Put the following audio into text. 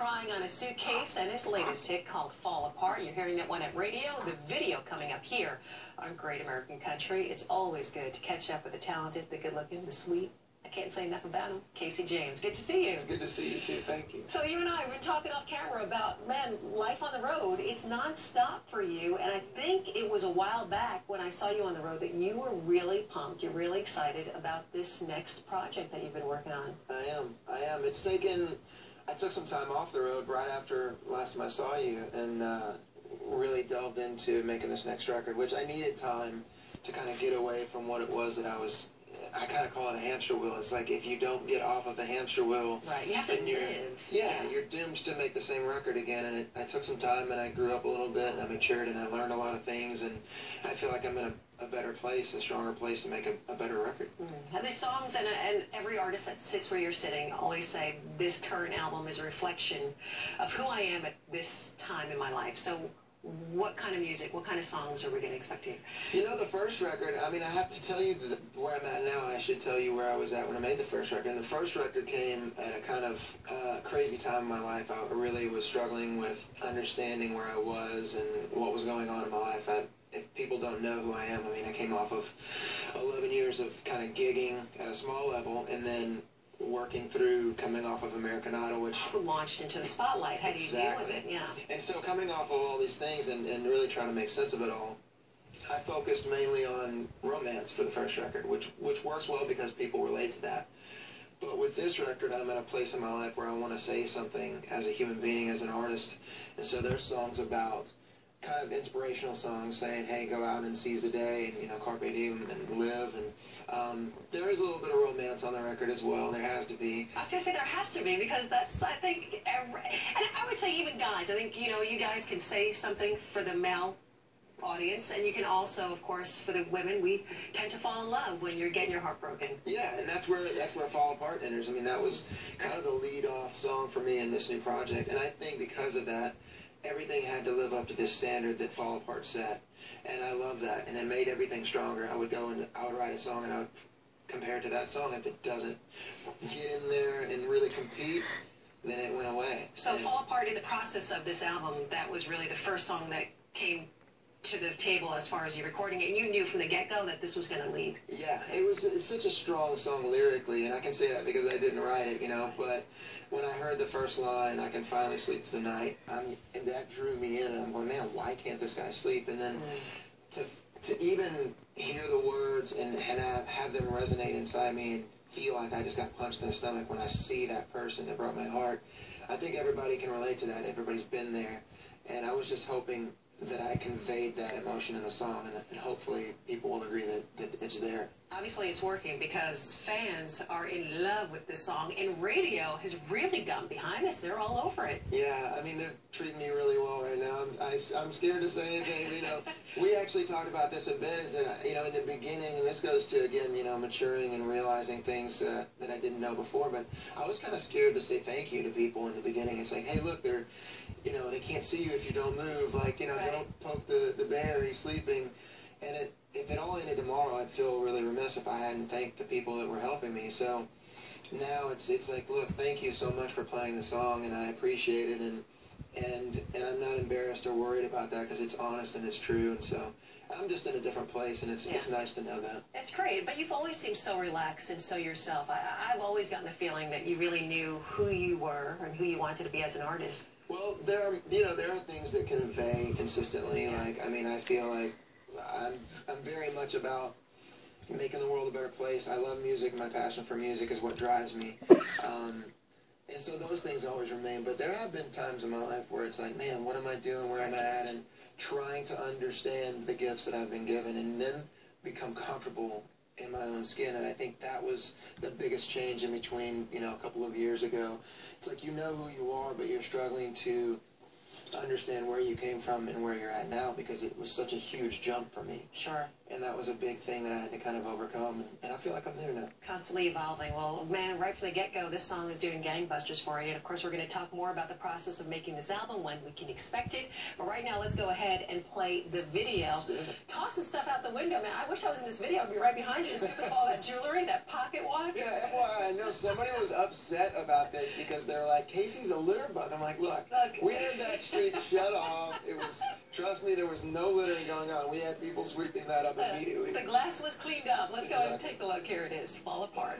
Crying on a Suitcase and his latest hit called Fall Apart. You're hearing that one at radio. The video coming up here on Great American Country. It's always good to catch up with the talented, the good-looking, the sweet. I can't say enough about him. Casey James, good to see you. It's good to see you too, thank you. So you and I have been talking off camera about, man, life on the road. It's non-stop for you, and I think it was a while back when I saw you on the road that you were really pumped. You're really excited about this next project that you've been working on. I am. I took some time off the road right after last time I saw you and really delved into making this next record, which I needed time to kind of get away from what it was that I kind of call it a hamster wheel. It's like if you don't get off of the hamster wheel, right, you have to live. Yeah, you're doomed to make the same record again. And I took some time, and I grew up a little bit, and I matured, and I learned a lot of things, and I feel like I'm in a better place, a stronger place to make a better record. And the songs and every artist that sits where you're sitting always say this current album is a reflection of who I am at this time in my life. So what kind of music, what kind of songs are we going to expect here? You know, the first record, I mean, I have to tell you where I'm at now. I should tell you where I was at when I made the first record. And the first record came at a kind of crazy time in my life. I really was struggling with understanding where I was and what was going on in my life. If people don't know who I am, I mean, I came off of 11 years of kind of gigging at a small level, and then working through coming off of American Idol, which launched into the spotlight. How do you deal with it? Yeah. And so coming off of all these things and really trying to make sense of it all, I focused mainly on romance for the first record, which works well because people relate to that. But with this record, I'm at a place in my life where I want to say something as a human being, as an artist. And so there's songs about kind of inspirational songs saying, hey, go out and seize the day, and, you know, carpe diem and live. And there is a little bit of romance on the record as well. There has to be. I was going to say there has to be, because that's, I think, and I would say even guys. I think, you know, you guys can say something for the male audience, and you can also, of course, for the women, we tend to fall in love when you're getting your heart broken. Yeah, and that's where Fall Apart enters. I mean, that was kind of the lead-off song for me in this new project, and I think because of that, everything had to live up to this standard that Fall Apart set, and I love that, and it made everything stronger. I would go and I would write a song, and I would compare it to that song. If it doesn't get in there and really compete, then it went away. So Fall Apart, in the process of this album, that was really the first song that came to the table as far as you recording it, and you knew from the get-go that this was going to lead. Yeah, it's such a strong song lyrically, and I can say that because I didn't write it, you know, but when I heard the first line, I can finally sleep through the night, and that drew me in, and I'm going, man, why can't this guy sleep? And then to even hear the words and have them resonate inside me and feel like I just got punched in the stomach when I see that person that broke my heart, I think everybody can relate to that. Everybody's been there, and I was just hoping that I conveyed that emotion in the song, and hopefully people will agree that it's there. Obviously it's working because fans are in love with this song, and radio has really gotten behind this. They're all over it. Yeah, I mean, they're treating me really well right now. I'm scared to say anything, you know. We actually talked about this a bit, is that, you know, in the beginning, and this goes to, again, you know, maturing and realizing things that I didn't know before, but I was kind of scared to say thank you to people in the beginning. It's like, hey, look, they're, you know, they can't see you if you don't move, like, you know, right. Don't poke the bear, he's sleeping. And if it all ended tomorrow, I'd feel really remiss if I hadn't thanked the people that were helping me. So now it's like, look, thank you so much for playing the song, and I appreciate it, and I'm not embarrassed or worried about that because it's honest and it's true, and so I'm just in a different place, and it's nice to know that. It's great, but you've always seemed so relaxed and so yourself. I've always gotten the feeling that you really knew who you were and who you wanted to be as an artist. Well, there are things that convey consistently. Like, I mean, I feel like I'm very much about making the world a better place. I love music. My passion for music is what drives me. And so those things always remain. But there have been times in my life where it's like, man, what am I doing? Where am I at? And trying to understand the gifts that I've been given and then become comfortable in my own skin. And I think that was the biggest change in between, you know, a couple of years ago. It's like, you know who you are, but you're struggling to understand where you came from and where you're at now, because it was such a huge jump for me. Sure. And that was a big thing that I had to kind of overcome, and I feel like I'm there now. Constantly evolving. Well, man, right from the get-go, this song is doing gangbusters for you. And, of course, we're going to talk more about the process of making this album, when we can expect it. But right now, let's go ahead and play the video. Tossing stuff out the window, man. I wish I was in this video. I'd be right behind you, scooping up all that jewelry, that pocket watch. Yeah, FYI, I know somebody was upset about this because they're like, Casey's a litter bug. I'm like, look, we had that street shut off. It was, trust me, there was no littering going on. We had people sweeping that up immediately. The glass was cleaned up. Let's go ahead and take a look. Here it is. Fall Apart.